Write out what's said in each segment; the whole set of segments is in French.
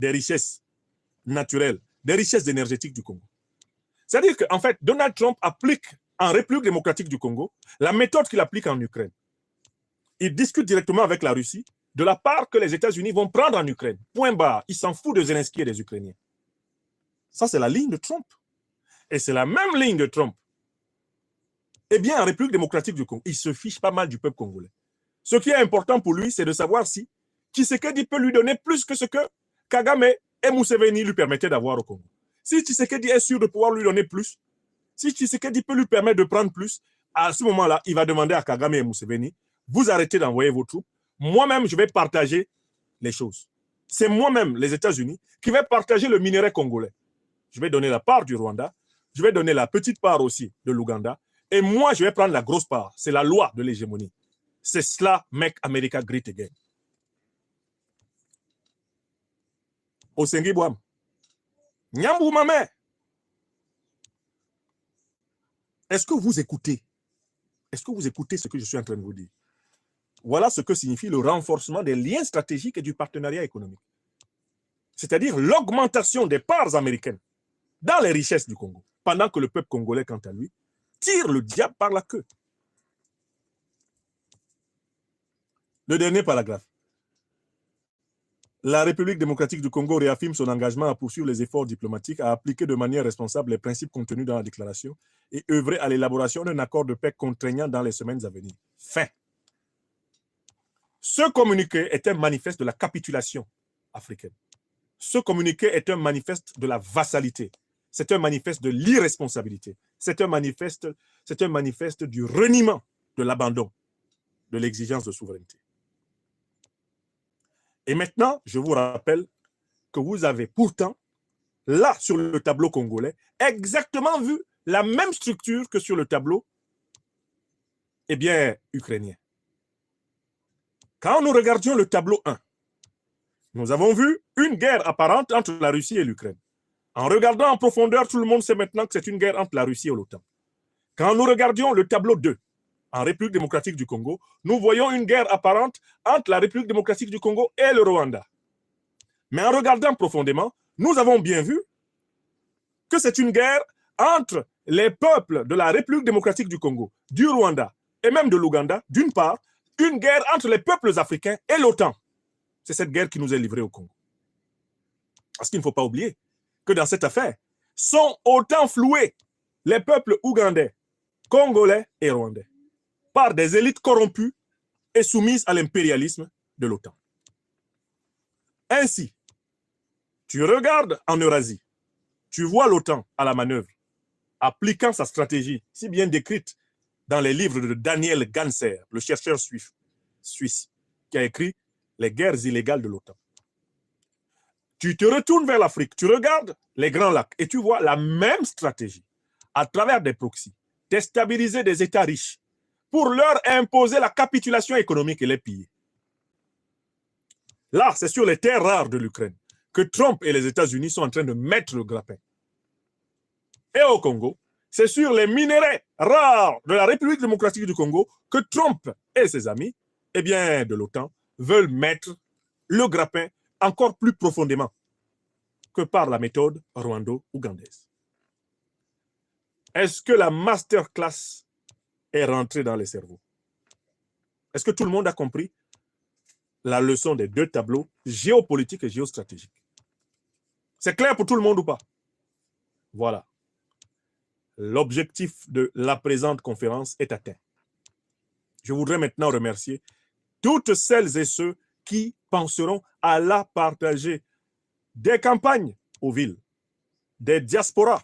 des richesses naturelles, des richesses énergétiques du Congo. C'est-à-dire qu'en fait, Donald Trump applique en République démocratique du Congo la méthode qu'il applique en Ukraine. Il discute directement avec la Russie de la part que les États-Unis vont prendre en Ukraine. Point barre. Il s'en fout de Zelensky et des Ukrainiens. Ça, c'est la ligne de Trump. Et c'est la même ligne de Trump. Eh bien, en République démocratique du Congo, il se fiche pas mal du peuple congolais. Ce qui est important pour lui, c'est de savoir si Tshisekedi peut lui donner plus que ce que Kagame et Museveni lui permettaient d'avoir au Congo. Si Tshisekedi est sûr de pouvoir lui donner plus, si Tshisekedi peut lui permettre de prendre plus, à ce moment-là, il va demander à Kagame et Museveni, vous arrêtez d'envoyer vos troupes, moi-même, je vais partager les choses. C'est moi-même, les États-Unis, qui vais partager le minerai congolais. Je vais donner la part du Rwanda, je vais donner la petite part aussi de l'Ouganda, et moi, je vais prendre la grosse part. C'est la loi de l'hégémonie. C'est cela, Make America Great Again. Osengi Boam. Nyambu Mame. Est-ce que vous écoutez? Est-ce que vous écoutez ce que je suis en train de vous dire? Voilà ce que signifie le renforcement des liens stratégiques et du partenariat économique. C'est-à-dire l'augmentation des parts américaines dans les richesses du Congo, pendant que le peuple congolais, quant à lui, tire le diable par la queue. Le dernier paragraphe. La République démocratique du Congo réaffirme son engagement à poursuivre les efforts diplomatiques, à appliquer de manière responsable les principes contenus dans la déclaration et œuvrer à l'élaboration d'un accord de paix contraignant dans les semaines à venir. Fin. Ce communiqué est un manifeste de la capitulation africaine. Ce communiqué est un manifeste de la vassalité. C'est un manifeste de l'irresponsabilité. C'est un manifeste du reniement, de l'abandon, de l'exigence de souveraineté. Et maintenant, je vous rappelle que vous avez pourtant, là, sur le tableau congolais, exactement vu la même structure que sur le tableau, eh bien, ukrainien. Quand nous regardions le tableau 1, nous avons vu une guerre apparente entre la Russie et l'Ukraine. En regardant en profondeur, tout le monde sait maintenant que c'est une guerre entre la Russie et l'OTAN. Quand nous regardions le tableau 2, en République démocratique du Congo, nous voyons une guerre apparente entre la République démocratique du Congo et le Rwanda. Mais en regardant profondément, nous avons bien vu que c'est une guerre entre les peuples de la République démocratique du Congo, du Rwanda et même de l'Ouganda, d'une part, une guerre entre les peuples africains et l'OTAN. C'est cette guerre qui nous est livrée au Congo. Parce qu'il ne faut pas oublier que dans cette affaire, sont autant floués les peuples ougandais, congolais et rwandais par des élites corrompues et soumises à l'impérialisme de l'OTAN. Ainsi, tu regardes en Eurasie, tu vois l'OTAN à la manœuvre, appliquant sa stratégie, si bien décrite dans les livres de Daniel Ganser, le chercheur suisse, qui a écrit « Les guerres illégales de l'OTAN ». Tu te retournes vers l'Afrique, tu regardes les Grands Lacs et tu vois la même stratégie, à travers des proxys, déstabiliser des États riches pour leur imposer la capitulation économique et les piller. Là, c'est sur les terres rares de l'Ukraine que Trump et les États-Unis sont en train de mettre le grappin. Et au Congo, c'est sur les minéraux rares de la République démocratique du Congo que Trump et ses amis, eh bien, de l'OTAN, veulent mettre le grappin encore plus profondément que par la méthode rwando-ougandaise. Est-ce que la masterclass est rentrée dans les cerveaux? Est-ce que tout le monde a compris la leçon des deux tableaux géopolitiques et géostratégiques? C'est clair pour tout le monde ou pas? Voilà. L'objectif de la présente conférence est atteint. Je voudrais maintenant remercier toutes celles et ceux qui penseront à la partager des campagnes aux villes, des diasporas,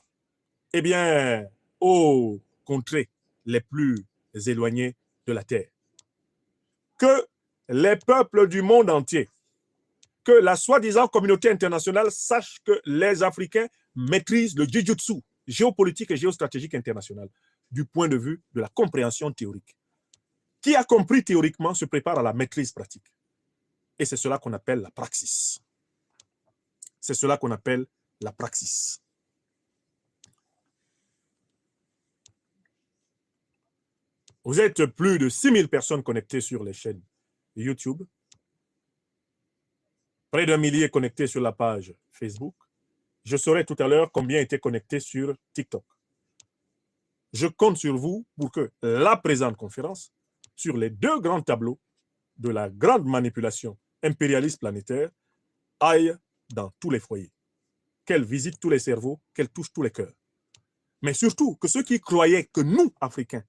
eh bien, aux contrées les plus éloignées de la terre. Que les peuples du monde entier, que la soi-disant communauté internationale sache que les Africains maîtrisent le jujutsu géopolitique et géostratégique international du point de vue de la compréhension théorique. Qui a compris théoriquement se prépare à la maîtrise pratique. Et c'est cela qu'on appelle la praxis. C'est cela qu'on appelle la praxis. Vous êtes plus de 6000 personnes connectées sur les chaînes YouTube. près d'1 millier connectés sur la page Facebook. Je saurai tout à l'heure combien étaient connectés sur TikTok. Je compte sur vous pour que la présente conférence, sur les 2 grands tableaux de la grande manipulation impérialiste planétaire, aille dans tous les foyers, qu'elle visite tous les cerveaux, qu'elle touche tous les cœurs. Mais surtout, que ceux qui croyaient que nous, Africains,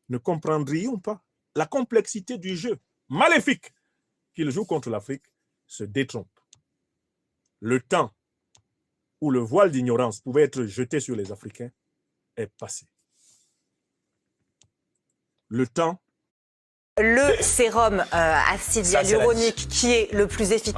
ne comprendrions pas la complexité du jeu maléfique qu'ils jouent contre l'Afrique se détrompent. Le temps où le voile d'ignorance pouvait être jeté sur les Africains est passé. Le temps. Le sérum acide hyaluronique qui est le plus efficace.